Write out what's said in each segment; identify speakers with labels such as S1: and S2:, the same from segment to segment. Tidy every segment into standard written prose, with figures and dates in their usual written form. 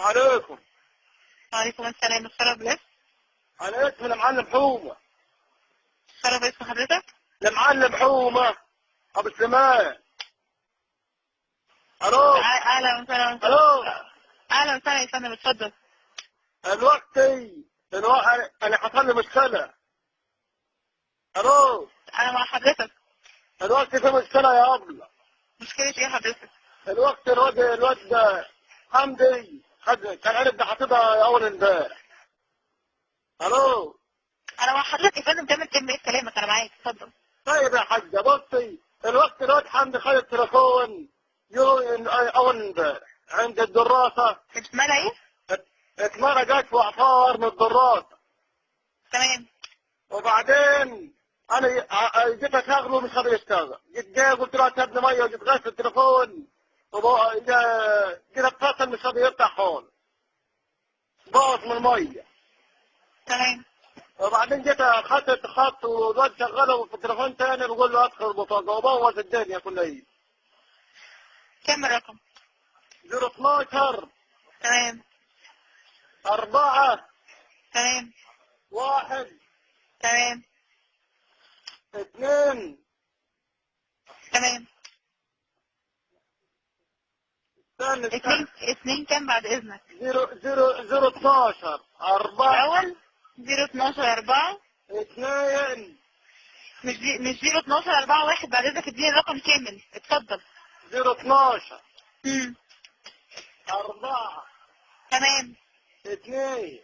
S1: عليكم.
S2: وعليكم السلام. الشرف ليه؟
S1: انا اسمي المعلم حومه.
S2: الشرف اسم حضرتك؟
S1: المعلم حومه ابو سليمان. الو.
S2: اهلا وسهلا.
S1: الو.
S2: اهلا وسهلا يا فندم، اتفضل.
S1: انا حصل لي مشكله. الو.
S2: انا مع حضرتك.
S1: الوقت في مشكله يا ابله.
S2: مشكلة ايه حضرتك؟
S1: الواد ده حمدي كان عرف ده حاططها اول امبارح. الو.
S2: انا مع حضرتك يا فندم، تعمل كلمة ايه كلامك، انا معاك، اتفضل.
S1: طيب يا حاجه بصي، الواد حمدي خد التليفون اول امبارح عند الدراسه.
S2: اسمها ايه؟
S1: اتمرقت في عصار من الدراسه.
S2: تمام.
S1: وبعدين انا جيت اشغله مش راضي يشتغل. جيت جاي قلت له هات يا ابني ميه، وجيت غسل التليفون جيت اتصل مش راضي يفتح خالص، باظ من الميه.
S2: تمام.
S1: وبعدين جيت اخذت خط والواد شغله في التليفون تاني، بقول له ادخل البطاقه وبوظ الدنيا كلها.
S2: كم الرقم؟
S1: 012
S2: تمام.
S1: 4
S2: تمام.
S1: 1
S2: تمام.
S1: 2
S2: تمام.
S1: استنى
S2: اتنين كام بعد اذنك؟
S1: 012 4
S2: الاول 012 4.
S1: 2
S2: مش 012 4 1 بعد اذنك، اديني الرقم كامل، اتفضل.
S1: 012
S2: امم
S1: 4
S2: تمام.
S1: 2.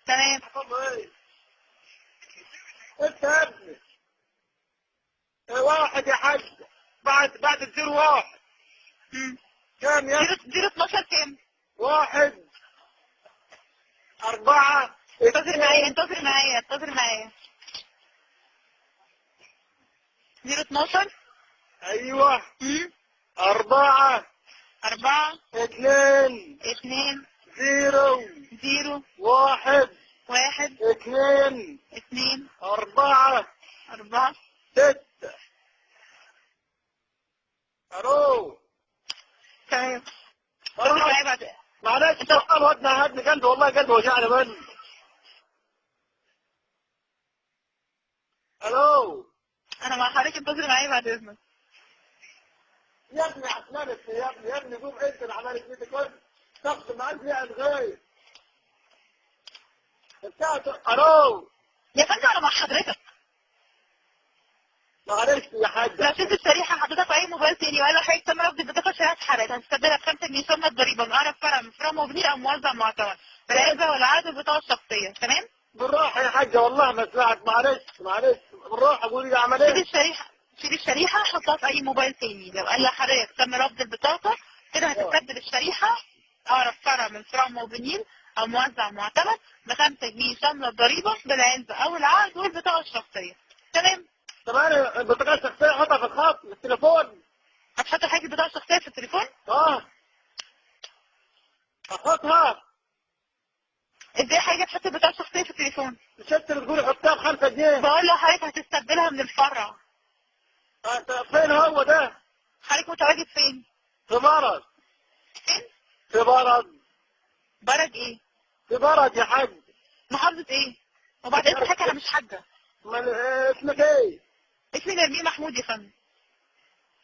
S2: تمام.
S1: ايه انت يا ابني؟ 1 يا حاج، بعد 01 كام يا ابني؟
S2: 012 كام؟
S1: 1 4
S2: انتظر معايا 012.
S1: ايوه 4
S2: 4
S1: 2
S2: 2
S1: 0
S2: 0
S1: 1
S2: 1
S1: 2
S2: 2
S1: 4
S2: 4.
S1: 6. الو.
S2: تمام. انتظر معايا بعد.
S1: معلش سؤال هدني قلبي، والله قلبي وجعني منه. الو.
S2: انا مع حضرتك، انتظر معايا بعد اذنك.
S1: يا ابني عسلانك يا ابني قوم انت اللي عمالك بيتك كل تاخد معاك ليه الغاية بتاعته. الو.
S2: يا فندم انا مع حضرتك.
S1: معلش يا حاج.
S2: لو شلت الشريحه حضرتك في اي موبايل تاني وقال له حضرتك تم رفض البطاقه، الشريحه اتحرقت، هتستبدلها ب5 جنيه ثم الضريبه من اقرب فرع من فروع مبني او موزع معتمد بالعزه والعقد البطاقه الشخصيه. تمام.
S1: بالراحة يا حاجة والله ما سمعت. معلش بالراحة قولي لي اعمل ايه.
S2: شيل الشريحه حطها في اي موبايل تاني. لو قال لحضرتك تم رفض البطاقه كده هتستبدل الشريحه اقرب فرع من فروع مبنيين او موزع معتمد ب5 جنيه شامله الضريبه بالعزه او العقد والبطاقه الشخصيه. تمام.
S1: طب انا البطاقة الشخصية احطها في الخط في التليفون.
S2: هتحط حاجه البطاقه الشخصيه في التليفون؟
S1: احطها.
S2: ازاي حاجه تحط البطاقه الشخصيه في التليفون؟
S1: مش انت اللي بتقولي حطها ب5 جنيه؟
S2: بقول له حضرتك هتستبدلها من الفرع.
S1: فين هو ده؟
S2: حضرتك متواجد فين؟
S1: في برد.
S2: فين؟
S1: في برد.
S2: برد ايه؟
S1: في برد يا حاج.
S2: محافظه ايه؟ وبعدين حضرتك انا مش حاجه.
S1: اسمك ايه؟
S2: اسمي نرمين محمود يا فندم.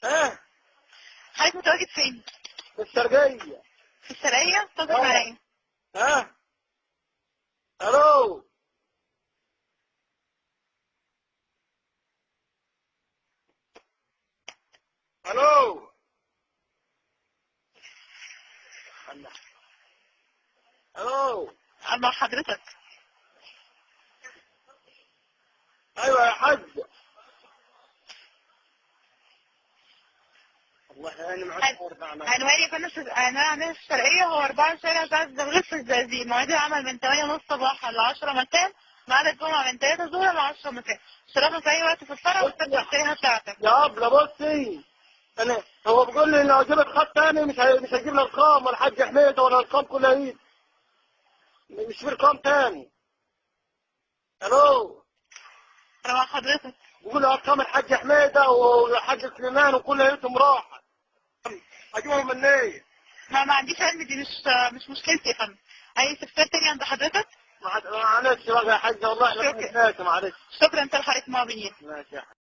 S1: ايه؟
S2: حضرتك متواجد فين؟
S1: في الشرقية.
S2: في الشرقية؟ انتظر معايا.
S1: الو. الو. الو.
S2: مع حضرتك.
S1: ايوه يا حاج. والله انا
S2: عنواني يا فندم انا في الشرقية، هو 4 شارع سعد الزغلول في الزقازيق. مواعيد العمل من 8:30 صباحا ل 10 مساء، ميعاد الجمعة من 3 ظهرا ل 10 مساء. اشتراكنا في اي وقت في الفرع واستبدل الشريحة بتاعتك.
S1: يا ابله بصي، هو بيقول لي لو جبت خط تاني مش هيجيب لي ارقام ولا حاج حميده ولا ارقام كلها ايد، مش في ارقام تاني. الو.
S2: انا مع حضرتك.
S1: بيقول ارقام الحاج حميده والحاج سليمان وكلها ايدهم راحت، هجيبهم منين؟
S2: ما عنديش علم، دي مش مشكلتي يا فندم. اي استفسار تاني عند حضرتك؟
S1: معلش بقى يا حاج والله احنا
S2: شكرا.
S1: ماشي معلش.
S2: شكرا لحضرتك، موبينيل.
S1: ماشي يا حاج.